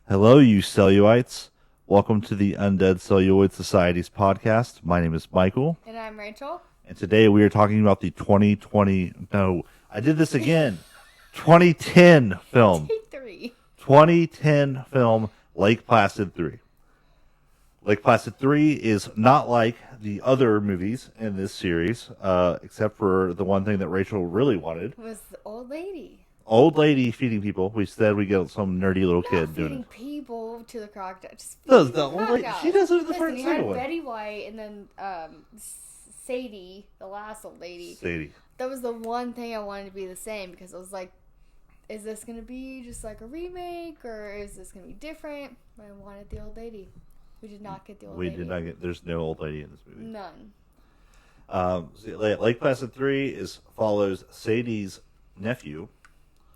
Hello, you cellulites. Welcome to the Undead Celluloid Society's podcast. My name is Michael, And I'm Rachel. and today we are talking about the 2020. No, I did this again. 2010 film. Take three. 2010 film Lake Placid 3. Lake Placid 3 is not like the other movies in this series, except for the one thing that Rachel really wanted. Was the old lady. Old lady feeding people. We said we get some nerdy little Not kid doing feeding it. people to the crocodile. Just Does feeding the old lady? crocodiles. She does it in the Listen, first you second had one. Betty White and then Sadie, the last old lady. Sadie. That was the one thing I wanted to be the same because I was like, is this going to be just like a remake or is this going to be different? But I wanted the old lady. We did not get the old We lady. did not get. There's no old lady in this movie. None. Lake Placid 3 follows Sadie's nephew,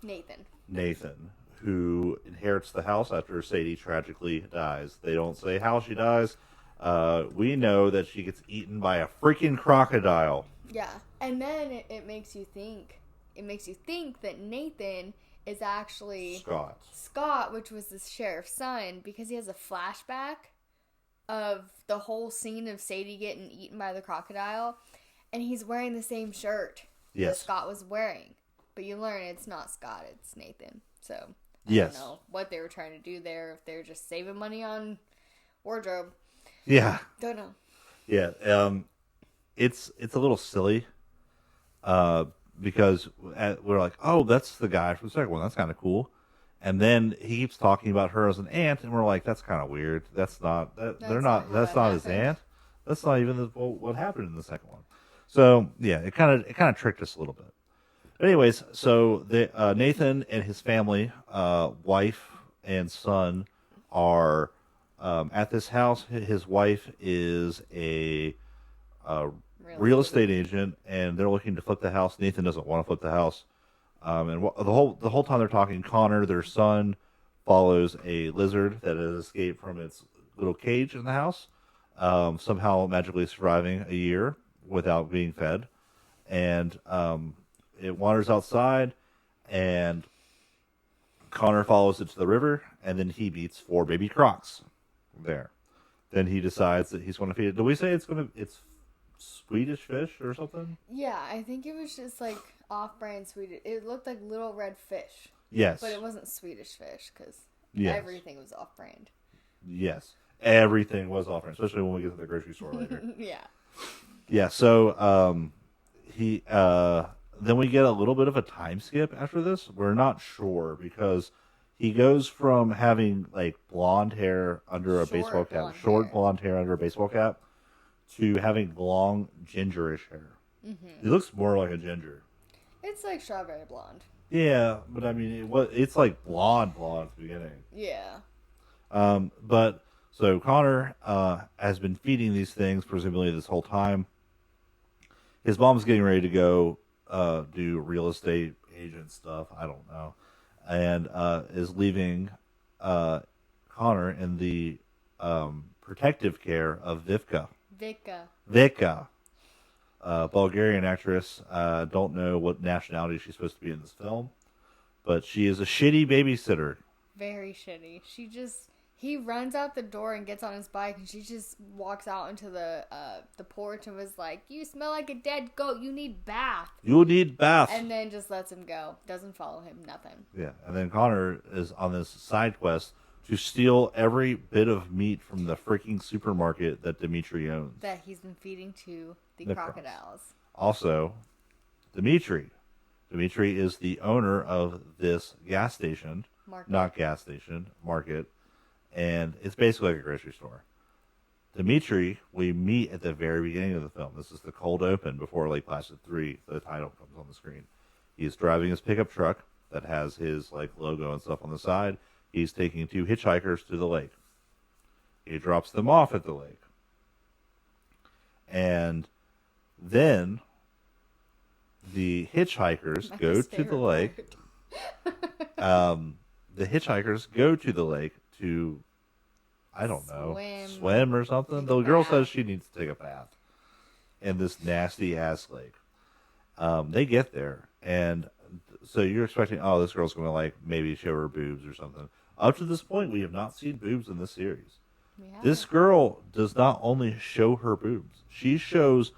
Nathan. who inherits the house after Sadie tragically dies. They don't say how she dies. We know that she gets eaten by a freaking crocodile. Yeah. And then it makes you think. It makes you think that Nathan is actually Scott, which was the sheriff's son, because he has a flashback of the whole scene of Sadie getting eaten by the crocodile, and he's wearing the same shirt that Scott was wearing. But you learn it's not Scott, it's Nathan. So I don't know what they were trying to do there, if they're just saving money on wardrobe. Yeah. Don't know. Yeah. It's a little silly. Because we're like, oh, that's the guy from the second one. That's kind of cool. And then he keeps talking about her as an aunt, and we're like, that's kind of weird. That's not. That's not his aunt. That's not even what happened in the second one. So yeah, it kind of tricked us a little bit. But anyways, so Nathan and his family, wife and son, are at this house. His wife is a real estate agent, and they're looking to flip the house. Nathan doesn't want to flip the house. And the whole time they're talking, Connor, their son, follows a lizard that has escaped from its little cage in the house, somehow magically surviving a year without being fed. And it wanders outside, and Connor follows it to the river, and then he meets 4 baby crocs there. Then he decides that he's going to feed it. Did we say it's Swedish fish or something? Yeah, I think it was just like off-brand Swedish. It looked like little red fish. Yes. But it wasn't Swedish fish because everything was off-brand. Yes. Everything was off-brand, especially when we get to the grocery store later. Yeah. Yeah, so then we get a little bit of a time skip after this. We're not sure because he goes from having like blonde hair under a baseball cap, short blonde hair under a baseball cap, to having long gingerish hair. Mm-hmm. He looks more like a ginger. It's like strawberry blonde. Yeah, but I mean, it's like blonde at the beginning. Yeah. But so Connor has been feeding these things presumably this whole time. His mom's getting ready to go do real estate agent stuff. I don't know, and is leaving Connor in the protective care of Vika, Bulgarian actress. Don't know what nationality she's supposed to be in this film, but she is a shitty babysitter. Very shitty. He runs out the door and gets on his bike, and she just walks out into the porch and was like, "You smell like a dead goat. You need bath." And then just lets him go. Doesn't follow him. Nothing. Yeah, and then Connor is on this side quest to steal every bit of meat from the freaking supermarket that Dimitri owns. That he's been feeding to the crocodiles. Also, Dimitri is the owner of this market, and it's basically like a grocery store. Dimitri, we meet at the very beginning of the film. This is the cold open before Lake Placid 3, the title comes on the screen. He's driving his pickup truck that has his like logo and stuff on the side. He's taking 2 hitchhikers to the lake. He drops them off at the lake. And then the hitchhikers go to the lake. The hitchhikers go to the lake to, I don't know, swim or something. The girl says she needs to take a bath in this nasty ass lake. They get there, and so you're expecting, oh, this girl's going to like maybe show her boobs or something. Up to this point, we have not seen boobs in this series. Yeah. This girl does not only show her boobs, she shows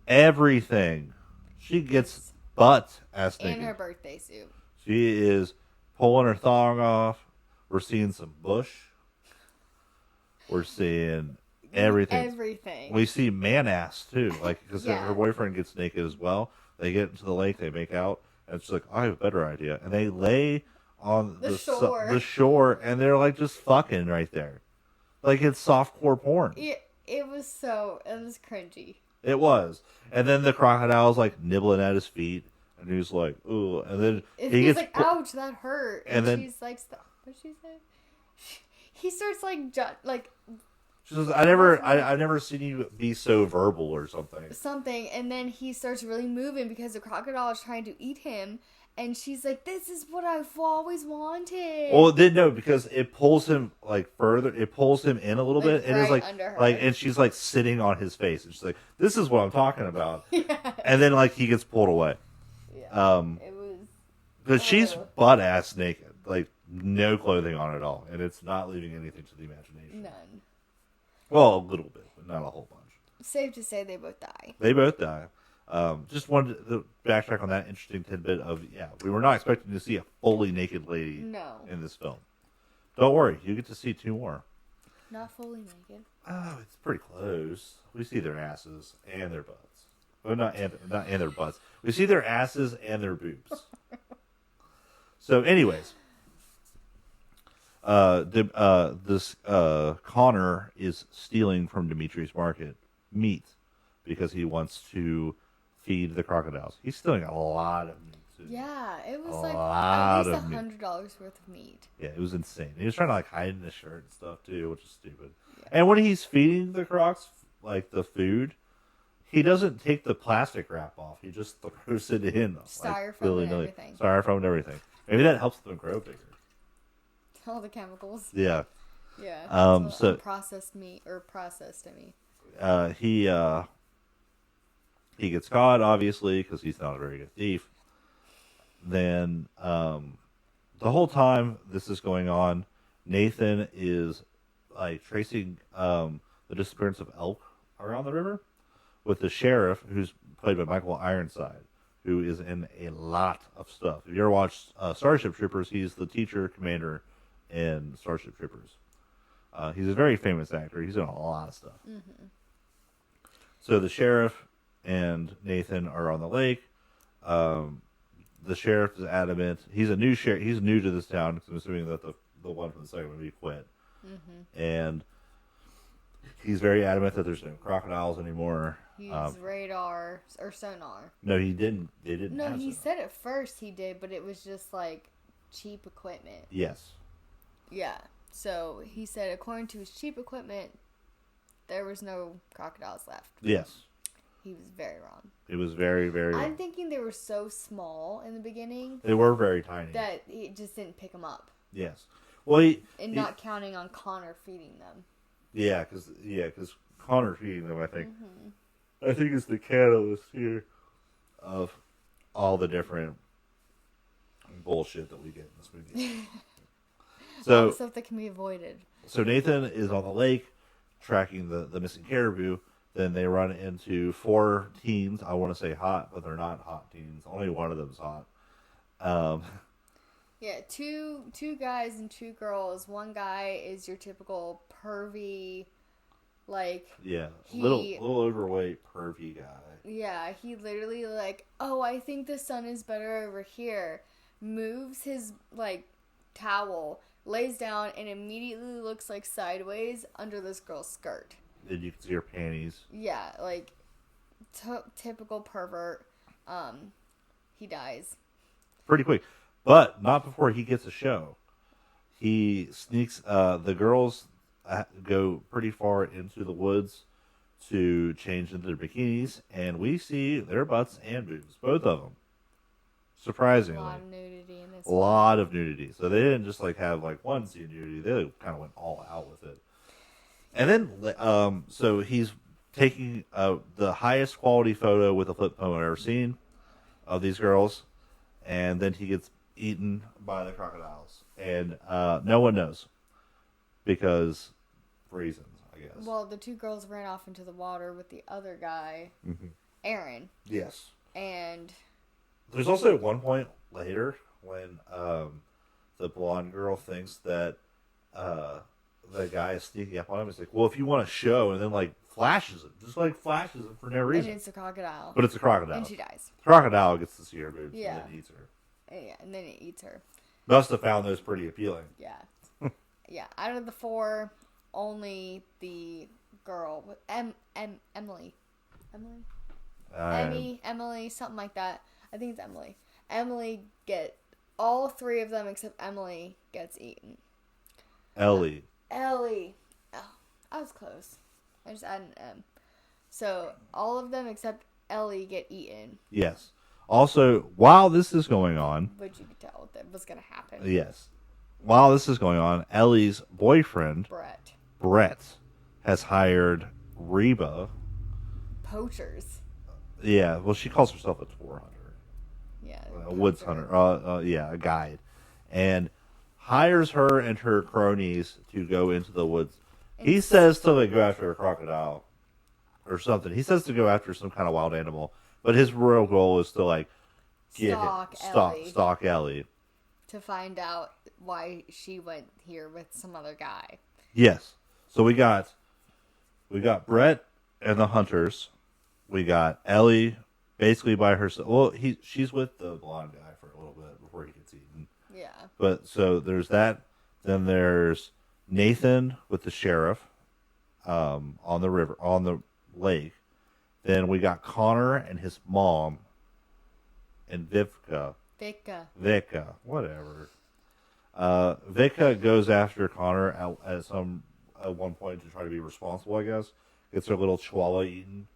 everything. She gets butt ass naked. In her birthday suit. She is pulling her thong off. We're seeing some bush. We're seeing everything. Everything. We see man ass too, like because her boyfriend gets naked as well. They get into the lake, they make out, and she's like, "I have a better idea," and they lay on the shore, and they're like just fucking right there, like it's softcore porn. It was cringy. It was, and then the crocodile's like nibbling at his feet, and he's like, "Ooh," and then he gets like, "Ouch, that hurt," and then she's like, "What did she say?" He starts like she says, I've never seen you be so verbal or something. And then he starts really moving because the crocodile is trying to eat him. And she's like, "This is what I've always wanted." Well, then no, because it pulls him like further. It pulls him in a little bit, and it's like, and she's like sitting on his face, and she's like, "This is what I'm talking about." Yeah. And then like he gets pulled away. Yeah. It was. But she's butt ass naked, like no clothing on at all, and it's not leaving anything to the imagination. None. Well, a little bit, but not a whole bunch. Safe to say they both die. They both die. Just wanted to backtrack on that interesting tidbit of, we were not expecting to see a fully naked lady in this film. Don't worry, you get to see 2 more. Not fully naked. Oh, it's pretty close. We see their asses and their butts. Well, not and their butts. We see their asses and their boobs. So, anyways, this Connor is stealing from Dimitri's market meat because he wants to feed the crocodiles. He's stealing a lot of meat too. Yeah, it was like at least $100 worth of meat. Yeah, it was insane. He was trying to like hide in his shirt and stuff too, which is stupid. Yeah. And when he's feeding the crocs like the food, he doesn't take the plastic wrap off. He just throws it in. Styrofoam and everything. Styrofoam and everything. Maybe that helps them grow bigger. All the chemicals. Yeah. Yeah. So processed meat or processed. He gets caught, obviously, because he's not a very good thief. Then, the whole time this is going on, Nathan is like tracing the disappearance of elk around the river with the sheriff, who's played by Michael Ironside, who is in a lot of stuff. If you ever watched Starship Troopers, he's the teacher commander in Starship Troopers. He's a very famous actor. He's in a lot of stuff. Mm-hmm. So the sheriff and Nathan are on the lake. The sheriff is adamant. He's a new sheriff. He's new to this town because I'm assuming that the one from the second movie quit. Mm-hmm. And he's very adamant that there's no crocodiles anymore. He used radar or sonar. No, he didn't. They didn't. No, he said at first he did, but it was just like cheap equipment. Yes. Yeah. So he said, according to his cheap equipment, there was no crocodiles left. Yes. He was very wrong. It was very, very... I'm thinking they were so small in the beginning. They were very tiny. That he just didn't pick them up. Yes. Well, not counting on Connor feeding them. Yeah, because Connor feeding them, I think. Mm-hmm. I think is the catalyst here of all the different bullshit that we get in this movie. So, all the stuff that can be avoided. So Nathan is on the lake tracking the missing caribou. Then they run into 4 teens. I want to say hot, but they're not hot teens. Only one of them's hot. Yeah, two guys and 2 girls. One guy is your typical pervy, like... Yeah, little overweight, pervy guy. Yeah, he literally like, oh, I think the sun is better over here. Moves his, like, towel, lays down, and immediately looks like sideways under this girl's skirt. And you can see her panties. Yeah, like, typical pervert. He dies. Pretty quick. But not before he gets a show. He sneaks, the girls go pretty far into the woods to change into their bikinis, and we see their butts and boobs, both of them. Surprisingly. A lot of nudity in this. A lot of nudity. So they didn't just like have like one scene of nudity, they kind of went all out with it. And then, so he's taking the highest quality photo with a flip phone I've ever seen of these girls, and then he gets eaten by the crocodiles. and no one knows because reasons, I guess. Well, the two girls ran off into the water with the other guy, Aaron. Yes. And there's also one point later when the blonde girl thinks that the guy is sneaking up on him. He's like, well, if you want to show, and then like flashes it. Just like flashes it for no reason. And it's a crocodile. But it's a crocodile. And she dies. The crocodile gets to see her boobs and then eats her. Yeah, and then it eats her. Must have found those pretty appealing. Yeah. Yeah. Out of the four, only the girl, Emily. Emily, something like that. I think it's Emily. All three of them except Emily gets eaten. Ellie. Oh, I was close. I just added an M. So, all of them except Ellie get eaten. Yes. Also, while this is going on... But you could tell that was going to happen. Yes. While this is going on, Ellie's boyfriend... Brett has hired Reba... Poachers. Yeah, well, she calls herself a tour hunter. Yeah. A woods hunter. A guide. And hires her and her cronies to go into the woods. He says to like, go after a crocodile or something. He says to go after some kind of wild animal. But his real goal is to like stalk Ellie. To find out why she went here with some other guy. Yes. So we got Brett and the hunters. We got Ellie basically by herself. Well, she's with the blonde guy for a little bit before he gets eaten. Yeah. But so there's that. Then there's Nathan with the sheriff on the lake. Then we got Connor and his mom and Vika, whatever. Vika goes after Connor at one point to try to be responsible, I guess. Gets her little chihuahua eaten.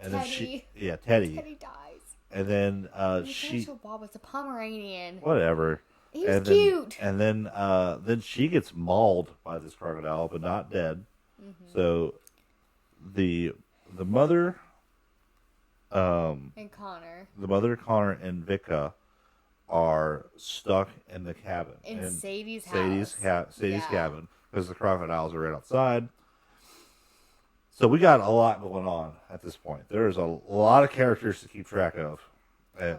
And Teddy. then Teddy. Teddy dies. And then it's a Pomeranian. Whatever. He was cute. And then she gets mauled by this crocodile, but not dead. Mm-hmm. So the mother and Connor. The mother, Connor, and Vika are stuck in the cabin. In Sadie's house. Sadie's cabin. Because the crocodiles are right outside. So we got a lot going on at this point. There's a lot of characters to keep track of. And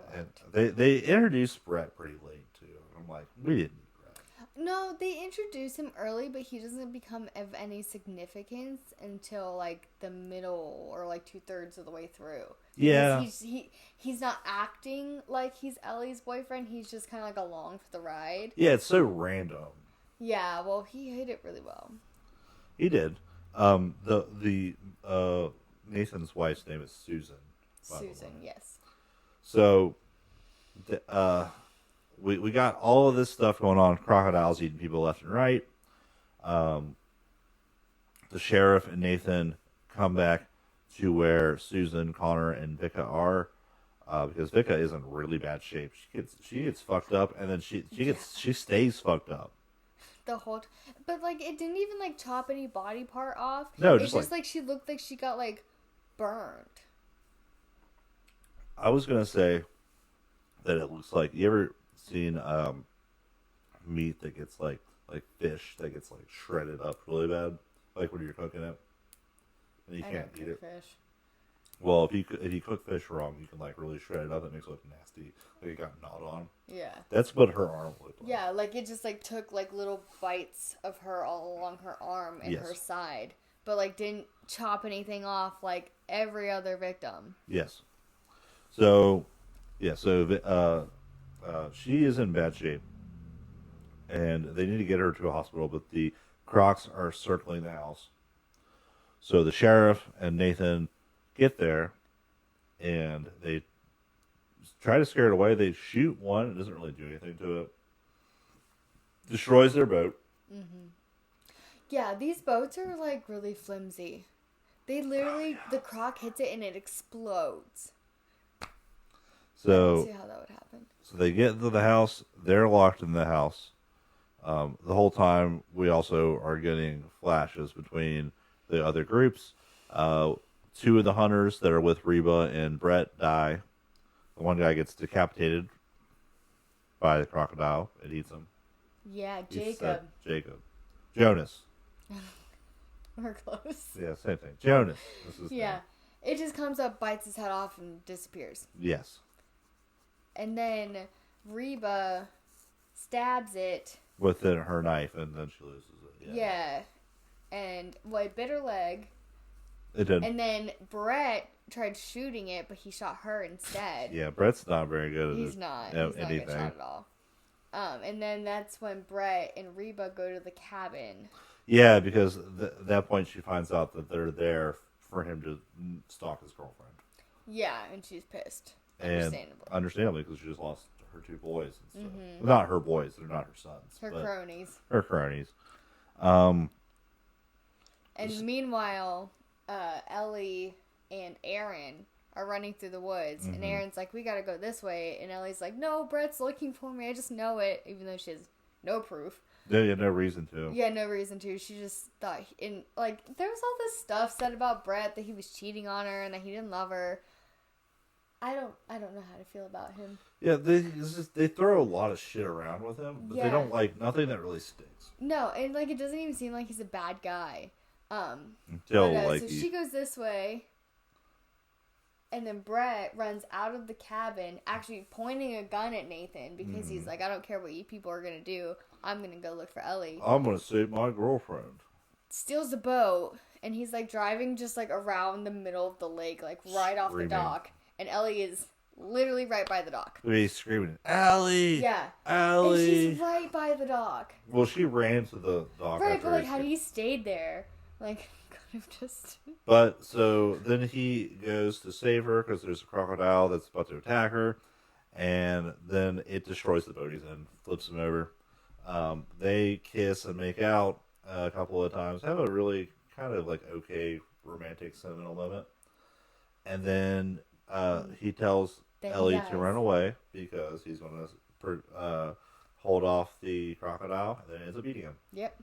they introduced Brett pretty late, too. I'm like, we didn't need Brett. No, they introduce him early, but he doesn't become of any significance until, like, the middle or, like, 2/3 of the way through. Yeah. He's not acting like he's Ellie's boyfriend. He's just kind of, like, along for the ride. Yeah, it's so random. Yeah, well, he hit it really well. He did. Nathan's wife's name is Susan. Susan, yes. So, we got all of this stuff going on. Crocodiles eating people left and right. The sheriff and Nathan come back to where Susan, Connor, and Vika are, because Vika is in really bad shape. She gets fucked up, and then she stays fucked up. But like it didn't even like chop any body part off. No, it's just like she looked like she got like burned. I was gonna say that it looks like, you ever seen meat that gets like fish that gets like shredded up really bad, like when you're cooking it and you can't eat it. Fish. Well, if you cook fish wrong, you can like really shred it up. It makes it look nasty, like it got gnawed on. Yeah, that's what her arm looked like. Yeah, like it just like took like little bites of her all along her arm and her side, but like didn't chop anything off like every other victim. Yes. So, she is in bad shape, and they need to get her to a hospital. But the crocs are circling the house. So the sheriff and Nathan get there, and they try to scare it away. They shoot one. It doesn't really do anything to it. Destroys their boat. Mm-hmm. Yeah, these boats are like really flimsy. They literally, the croc hits it and it explodes. So I don't see how that would happen. So they get into the house. They're locked in the house. The whole time, we also are getting flashes between the other groups. Two of the hunters that are with Reba and Brett die. The one guy gets decapitated by the crocodile. It eats him. Yeah, Jacob. Jacob. Jonas. We're close. Yeah, same thing. Jonas. This is yeah. It just comes up, bites his head off, and disappears. Yes. And then Reba stabs it. With her knife, and then she loses it. Yeah. And, it bit her leg. It did. And then Brett tried shooting it, but he shot her instead. Yeah, Brett's not very good at He's not a good shot at all. And then that's when Brett and Reba go to the cabin. Yeah, because at that point she finds out that they're there for him to stalk his girlfriend. Yeah, and she's pissed. Understandably, because she just lost her 2 boys and stuff. Mm-hmm. Not her boys; they're not her sons. Her cronies. Her cronies. And meanwhile, Ellie and Aaron are running through the woods, and Aaron's like, "We gotta go this way," and Ellie's like, "No, Brett's looking for me. I just know it," even though she has no proof. Yeah, no reason to. Yeah, no reason to. She just thought, there was all this stuff said about Brett that he was cheating on her and that he didn't love her. I don't know how to feel about him. Yeah, they throw a lot of shit around with him, but they don't nothing that really sticks. No, and it doesn't even seem like he's a bad guy. So she goes this way, and then Brett runs out of the cabin, actually pointing a gun at Nathan because he's like, "I don't care what you people are gonna do. I'm gonna go look for Ellie. I'm gonna save my girlfriend." Steals the boat, and he's driving just around the middle of the lake, right off the dock, and Ellie is literally right by the dock. He's screaming, "Ellie! Yeah, Ellie!" And she's right by the dock. Well, she ran to the dock. Right, but had he stayed there, could have just. But so then he goes to save her because there's a crocodile that's about to attack her, and then it destroys the boat he's in, flips him over. They kiss and make out a couple of times, have a really kind of okay romantic sentimental moment, and then he tells Ellie to run away because he's going to hold off the crocodile, and then ends up eating him. Yep.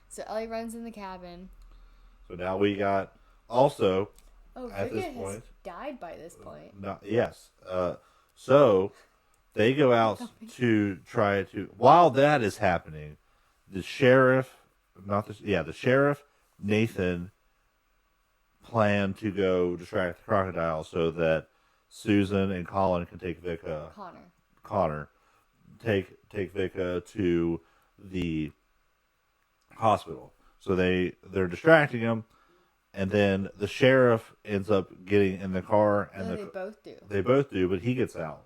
So Ellie runs in the cabin. So now we got also at this point has died by this point. Yes. So they go out to try to. While that is happening, the sheriff, Nathan, planned to go distract the crocodile so that Susan and Colin can take Connor, take Vika to the hospital. So they're distracting him, and then the sheriff ends up getting in the car, and they both do. They both do, but he gets out.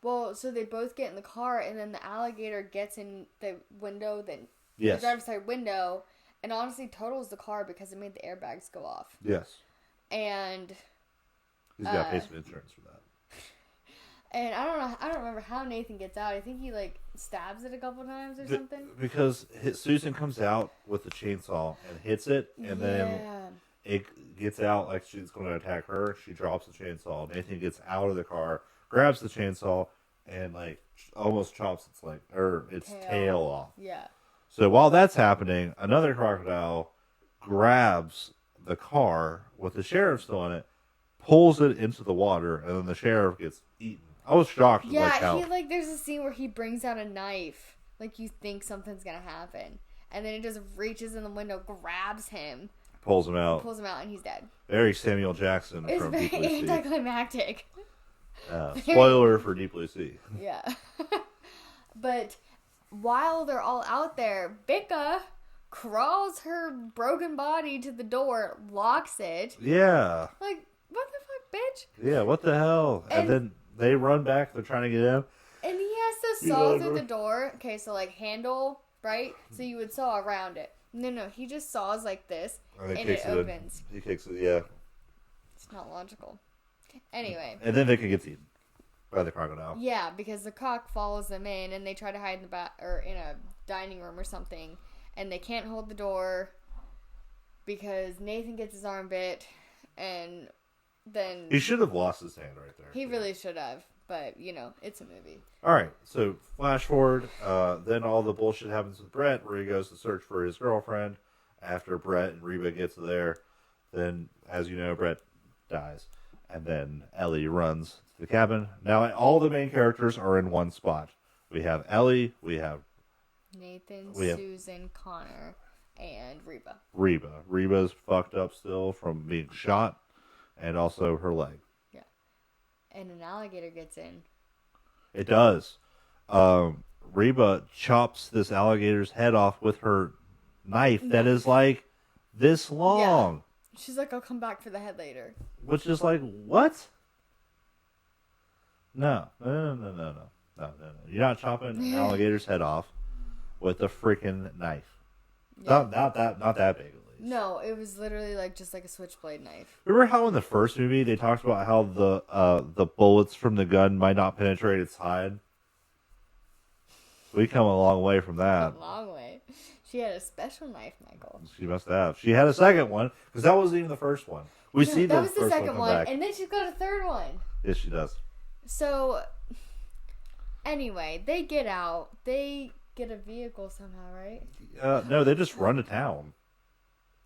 Well, so they both get in the car, and then the alligator gets in the window, the driver's side window, and honestly totals the car because it made the airbags go off. Yes. And he's got to pay some insurance for that. And I don't remember how Nathan gets out. I think he stabs it a couple times or something. Because Susan comes out with the chainsaw and hits it, and then it gets out like she's going to attack her. She drops the chainsaw. Nathan gets out of the car, grabs the chainsaw, and almost chops its tail off. Yeah. So while that's happening, another crocodile grabs the car with the sheriff still in it, pulls it into the water, and then the sheriff gets eaten. I was shocked. Yeah, there's a scene where he brings out a knife, you think something's gonna happen, and then it just reaches in the window, grabs him, pulls him out, and he's dead. Very Samuel Jackson. It's from very Deep Blue Sea. Anticlimactic. Spoiler for Deep Blue Sea. Yeah, but while they're all out there, Becca crawls her broken body to the door, locks it. Yeah. What the fuck, bitch? Yeah, what the hell? And then they run back. They're trying to get in. And he has to saw through the door. Okay, so handle, right? So you would saw around it. No, he just saws like this, and it opens. He kicks it, yeah. It's not logical. Anyway. And then Vika gets eaten by the crocodile. Yeah, because the croc follows them in, and they try to hide in in a dining room or something, and they can't hold the door because Nathan gets his arm bit, and then he should have lost his hand right there. He really should have, but it's a movie. All right, so flash forward. Then all the bullshit happens with Brett, where he goes to search for his girlfriend. After Brett and Reba gets there, then as you know, Brett dies, and then Ellie runs to the cabin. Now all the main characters are in one spot. We have Ellie, we have Nathan, Susan, Connor, and Reba. Reba's fucked up still from being shot, and also her leg. Yeah. And an alligator gets in. It does. Reba chops this alligator's head off with her knife that is like this long. Yeah. She's like, I'll come back for the head later. Which is like, what? No. You're not chopping an alligator's head off with a freaking knife. Yeah. Not that big, at least. No, it was literally like just like a switchblade knife. Remember how in the first movie they talked about how the bullets from the gun might not penetrate its hide? We come a long way from that. A long way. She had a special knife, Michael. She must have. She had a second one because that wasn't even the first one. We see that the was the first second one, back. and then she's got a third one. Yes, she does. So, anyway, they get out. They get a vehicle somehow, right? No, they just run to town.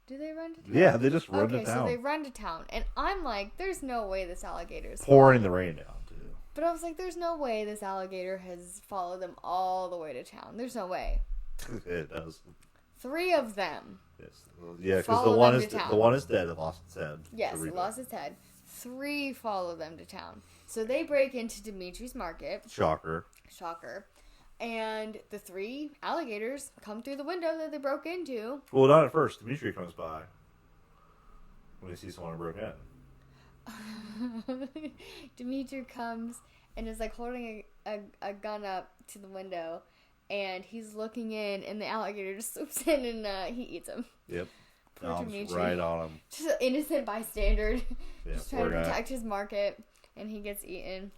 Do they run to town? Yeah, they just run to town. Okay, so they run to town, and I'm like, there's no way this alligator is pouring the rain down too. But I was like, there's no way this alligator has followed them all the way to town. There's no way. It does. 3 of them. Yes. Yeah, because the one is dead. It lost its head. Yes, it lost its head. 3 follow them to town. So they break into Dimitri's market. Shocker. And the 3 alligators come through the window that they broke into. Well, not at first. Dimitri comes by when he sees someone who broke in. Dimitri comes and is like holding a gun up to the window, and he's looking in, and the alligator just swoops in and he eats him. Yep. Right on him. Just an innocent bystander. Yeah, just trying to protect his market, and he gets eaten.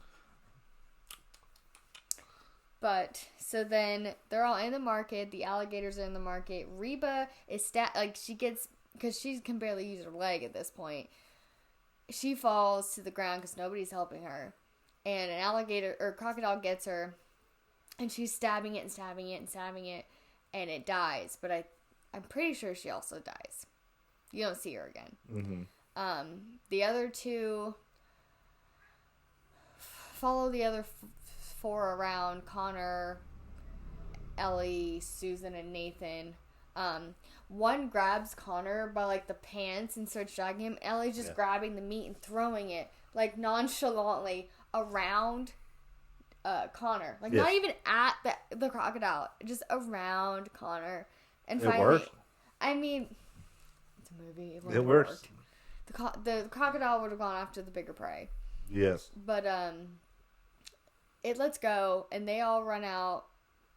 But, so then, they're all in the market, the alligators are in the market, Reba is because she can barely use her leg at this point, she falls to the ground because nobody's helping her, and an alligator, or crocodile gets her, and she's stabbing it, and it dies, but I'm pretty sure she also dies. You don't see her again. Mm-hmm. The other 2 follow the other 4 around, Connor, Ellie, Susan, and Nathan. One grabs Connor by like the pants and starts dragging him. Ellie's just grabbing the meat and throwing it like nonchalantly around Connor. Like not even at the crocodile, just around Connor. And finally, it worked. I mean, it's a movie. It works. The crocodile would have gone after the bigger prey. Yes. But it lets go, and they all run out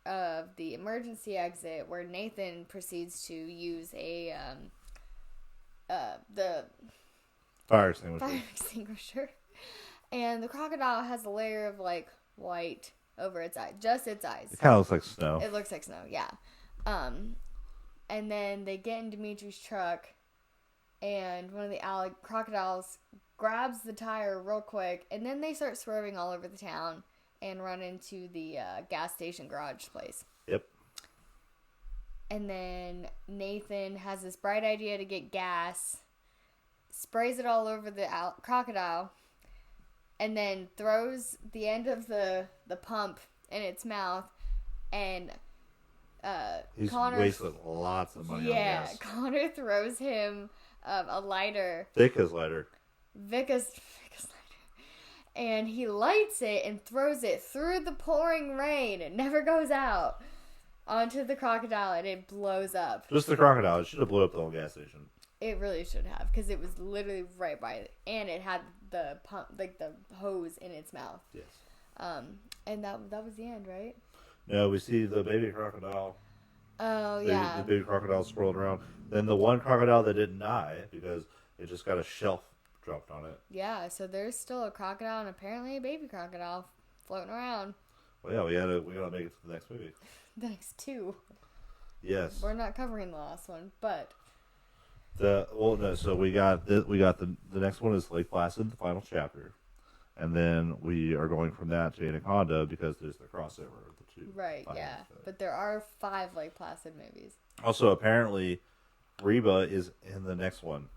of the emergency exit, where Nathan proceeds to use the fire extinguisher. And the crocodile has a layer of like white over its eye, just its eyes. It kind of looks like snow. It looks like snow, yeah. And then they get in Dimitri's truck, and one of the crocodiles grabs the tire real quick, and then they start swerving all over the town and run into the gas station garage place. Yep. And then Nathan has this bright idea to get gas, sprays it all over the crocodile, and then throws the end of the pump in its mouth, and he's Connor wasted lots of money on gas. Connor throws him a lighter. Vica's lighter. And he lights it and throws it through the pouring rain. It never goes out onto the crocodile, and it blows up. Just the crocodile. It should have blew up the whole gas station. It really should have, because it was literally right by it, and it had the pump, like the hose in its mouth. Yes. And that was the end, right? No, we see the baby crocodile. Oh, yeah. The baby crocodile swirled around. Then the one crocodile that didn't die because it just got a shelf dropped on it. Yeah, so there's still a crocodile and apparently a baby crocodile floating around. Well, yeah, we gotta make it to the next movie. The next 2. Yes. We're not covering the last one, but so we got the next one is Lake Placid, the final chapter, and then we are going from that to Anaconda because there's the crossover of the 2. Right. Yeah, but there are 5 Lake Placid movies. Also, apparently, Reba is in the next one.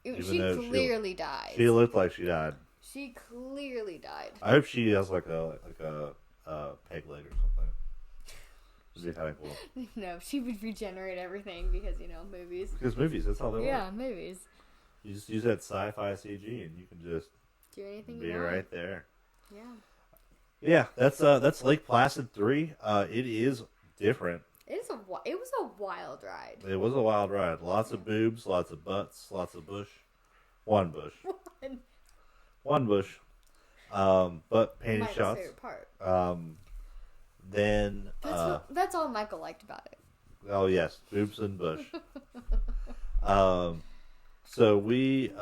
She clearly died. She looked like she died. She clearly died. I hope she has like a peg leg or something. It'd be kind of cool. No, she would regenerate everything because, movies. Because movies, that's how they work. Yeah, movies. You just use that sci-fi CG and you can just do anything be you want. right there. Yeah. Yeah, that's Lake Placid 3. It is different. It was a wild ride. It was a wild ride. Lots of boobs, lots of butts, lots of bush. One bush. One bush. But painted Michael's shots. favorite part. Then that's all Michael liked about it. Oh yes, boobs and bush. So we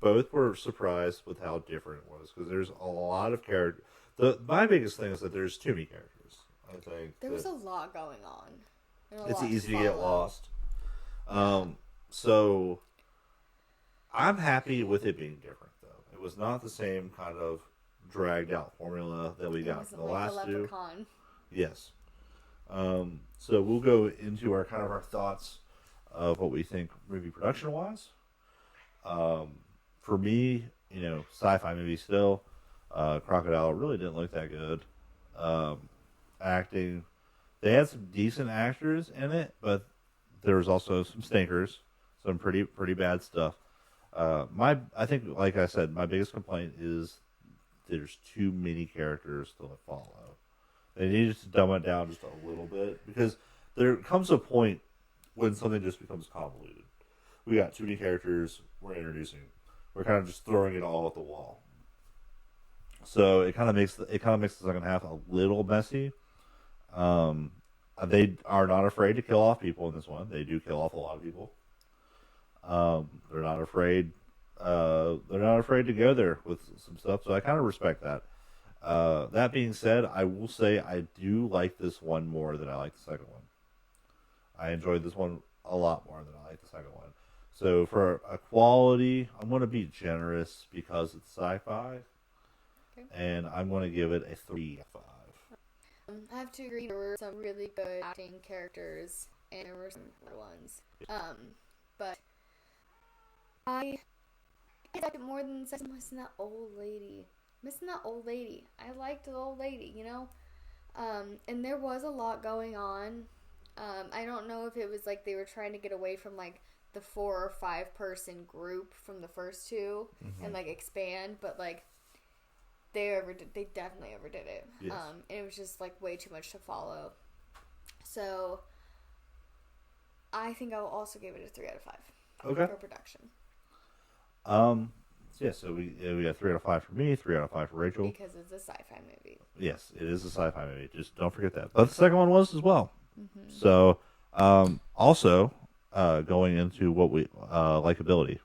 both were surprised with how different it was because there's a lot of characters. My biggest thing is that there's too many characters. I think there was a lot going on. It's easy to get lost. So I'm happy with it being different, though. It was not the same kind of dragged out formula that we got from the last two. Yes. So we'll go into our thoughts of what we think movie production wise. For me, sci-fi movie still. Crocodile really didn't look that good. Acting, they had some decent actors in it, but there was also some stinkers, some pretty bad stuff. I think, like I said, my biggest complaint is there's too many characters to follow. They needed to dumb it down just a little bit because there comes a point when something just becomes convoluted. We got too many characters we're introducing. We're kind of just throwing it all at the wall. So it kind of makes the second half a little messy. They are not afraid to kill off people in this one. They do kill off a lot of people. They're not afraid. They're not afraid to go there with some stuff. So I kind of respect that. That being said, I will say I do like this one more than I like the second one. I enjoyed this one a lot more than I like the second one. So for a quality, I'm going to be generous because it's sci-fi. Okay. And I'm going to give it a 3 out of 5. I have to agree. There were some really good acting characters, and there were some other ones. But I liked it more than missing that old lady. I liked the old lady, and there was a lot going on. I don't know if it was like they were trying to get away from like the 4 or 5 person group from the first two and like expand, but like they definitely overdid it. Yes. And it was just like way too much to follow. So I think I will also give it a 3 out of 5. Okay. For production. So we got 3 out of 5 for me, 3 out of 5 for Rachel. Because it's a sci-fi movie. Yes, it is a sci-fi movie. Just don't forget that. But the second one was as well. Mm-hmm. So, also, going into what we likability.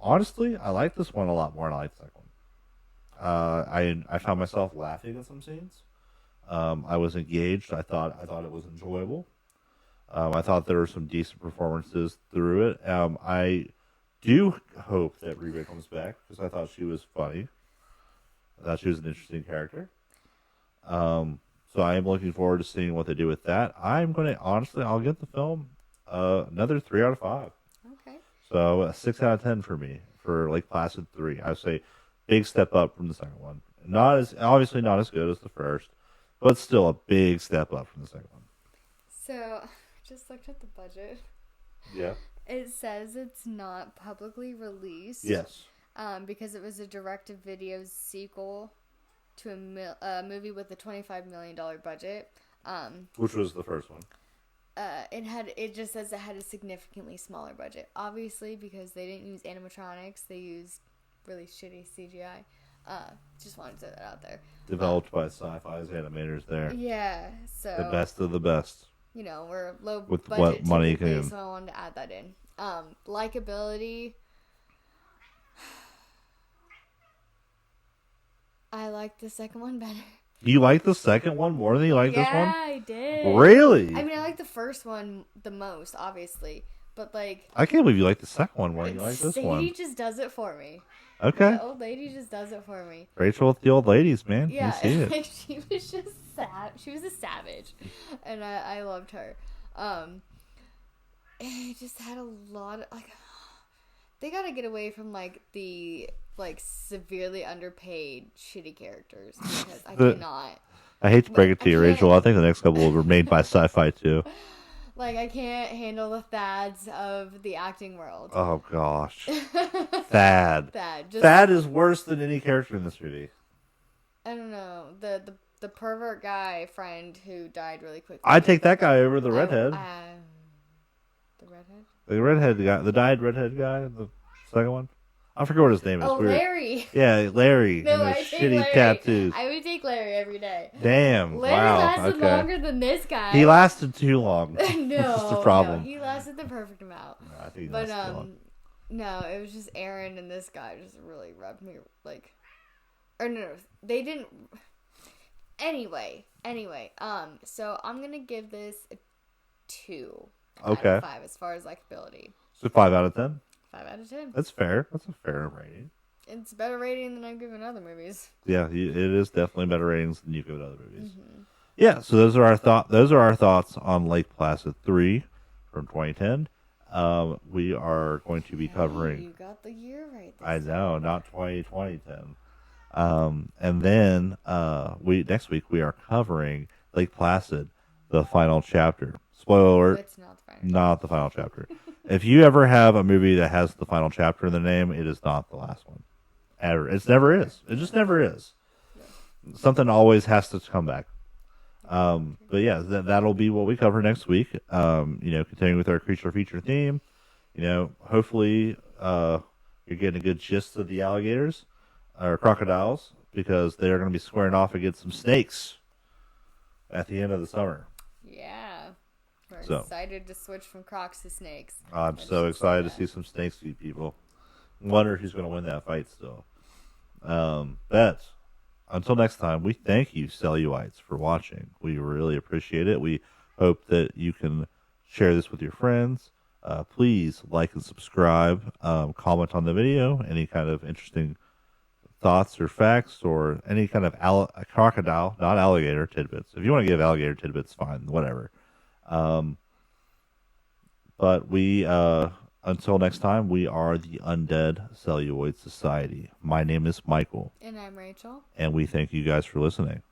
Honestly, I like this one a lot more than I like the second one. I found myself laughing at some scenes. I was engaged. I thought it was enjoyable. I thought there were some decent performances through it. I do hope that Reba comes back because I thought she was funny. I thought she was an interesting character. So I am looking forward to seeing what they do with that. I'm going to, honestly, I'll give the film another 3 out of 5. Okay. So a 6 out of 10 for me for Lake Placid 3. I would say big step up from the second one. Obviously not as good as the first, but still a big step up from the second one. So, just looked at the budget. Yeah. It says it's not publicly released. Yes. Because it was a direct-to-video sequel to a movie with a $25 million budget. Which was the first one. It just says it had a significantly smaller budget. Obviously, because they didn't use animatronics, they used really shitty CGI. Just wanted to throw that out there. Developed by Sci-Fi's animators there. Yeah, so the best of the best. We're low with budget what money can. So I wanted to add that in. Likability. I like the second one better. You like the second one more than you like this one? Yeah, I did. Really? I mean, I like the first one the most, obviously. But, like... I can't believe you like the second one more than you like this one. Sadie just does it for me. Okay. The old lady just does it for me. Rachel with the old ladies, man. Yeah, you see it. Like, she was just she was a savage. And I loved her. It just had a lot of... Like, they gotta get away from, like, the like severely underpaid shitty characters because I cannot. I hate to break it to you, Rachel. I think the next couple were made by Sci-Fi too. Like, I can't handle the Thads of the acting world. Oh, gosh. Thad. Thad is worse than any character in this movie. I don't know. The pervert guy friend who died really quickly. I'd take that guy over the redhead. The redhead? The redhead guy. The dyed redhead guy. The second one. I forget what his name is. Oh, weird. Larry. Yeah, Larry. No, and his shitty tattoos. I would take Larry every day. Damn. Larry lasted longer than this guy. He lasted too long. No. That's the problem. No, he lasted the perfect amount. No, I think that's no, it was just Aaron and this guy just really rubbed me like. Or no, they didn't. Anyway, so I'm gonna give this a 2 out of 5 as far as likability. So 5 out of 10? 5 out of 10. That's fair. That's a fair rating. It's a better rating than I've given other movies. Yeah, it is definitely better ratings than you've given other movies. Mm-hmm. Yeah, so those are our thoughts on Lake Placid 3 from 2010. We are going to be covering. You got the year right. I know, not 2010. And then next week we are covering Lake Placid, the final chapter. Spoiler alert. It's not the final chapter. If you ever have a movie that has the final chapter in the name, it is not the last one. Ever. It never is. It just never is. Yeah. Something always has to come back. But yeah, that'll be what we cover next week. Continuing with our creature feature theme. Hopefully you're getting a good gist of the alligators or crocodiles, because they're going to be squaring off against some snakes at the end of the summer. Yeah. We're excited to switch from crocs to snakes. I'm so excited to see some snakes eat people. Wonder who's going to win that fight still. But until next time, we thank you, Cellulites, for watching. We really appreciate it. We hope that you can share this with your friends. Please like and subscribe. Comment on the video. Any kind of interesting thoughts or facts, or any kind of crocodile, not alligator tidbits. If you want to give alligator tidbits, fine, whatever. But we, until next time, we are the Undead Celluloid Society. My name is Michael. And I'm Rachel. And we thank you guys for listening.